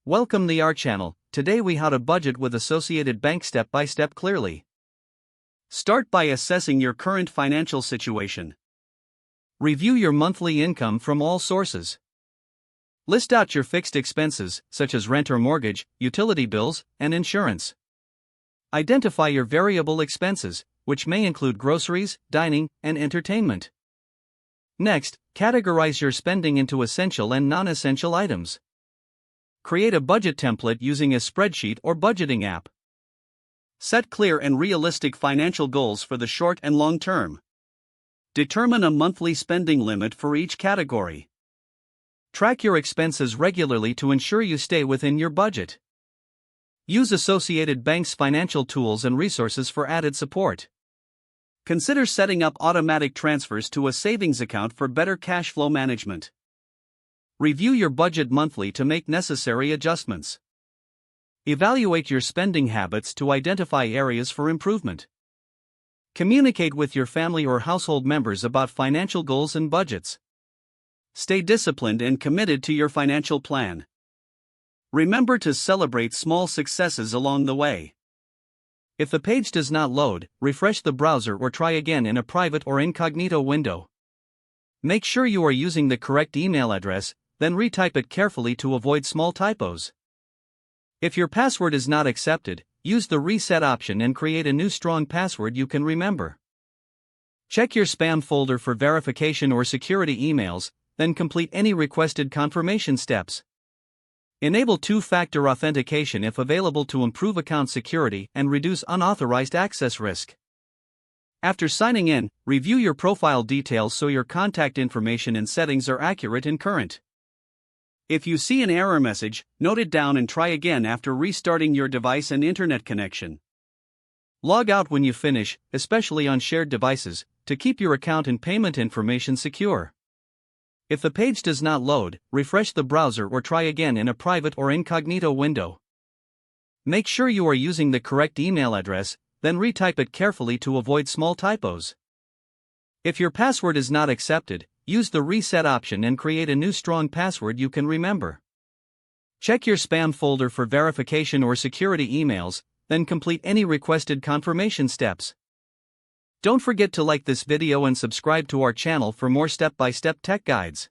Welcome to our channel. Today we how to budget with Associated Bank step by step clearly. Start by assessing your current financial situation. Review your monthly income from all sources. List out your fixed expenses, such as rent or mortgage, utility bills, and insurance. Identify your variable expenses, which may include groceries, dining, and entertainment. Next, categorize your spending into essential and non-essential items. Create a budget template using a spreadsheet or budgeting app. Set clear and realistic financial goals for the short and long term. Determine a monthly spending limit for each category. Track your expenses regularly to ensure you stay within your budget. Use Associated Bank's financial tools and resources for added support. Consider setting up automatic transfers to a savings account for better cash flow management. Review your budget monthly to make necessary adjustments. Evaluate your spending habits to identify areas for improvement. Communicate with your family or household members about financial goals and budgets. Stay disciplined and committed to your financial plan. Remember to celebrate small successes along the way. If the page does not load, refresh the browser or try again in a private or incognito window. Make sure you are using the correct email address, then retype it carefully to avoid small typos. If your password is not accepted, use the reset option and create a new strong password you can remember. Check your spam folder for verification or security emails, then complete any requested confirmation steps. Enable two-factor authentication if available to improve account security and reduce unauthorized access risk. After signing in, review your profile details so your contact information and settings are accurate and current. If you see an error message, note it down and try again after restarting your device and internet connection. Log out when you finish, especially on shared devices, to keep your account and payment information secure. If the page does not load, refresh the browser or try again in a private or incognito window. Make sure you are using the correct email address, then retype it carefully to avoid small typos. If your password is not accepted, use the reset option and create a new strong password you can remember. Check your spam folder for verification or security emails, then complete any requested confirmation steps. Don't forget to like this video and subscribe to our channel for more step-by-step tech guides.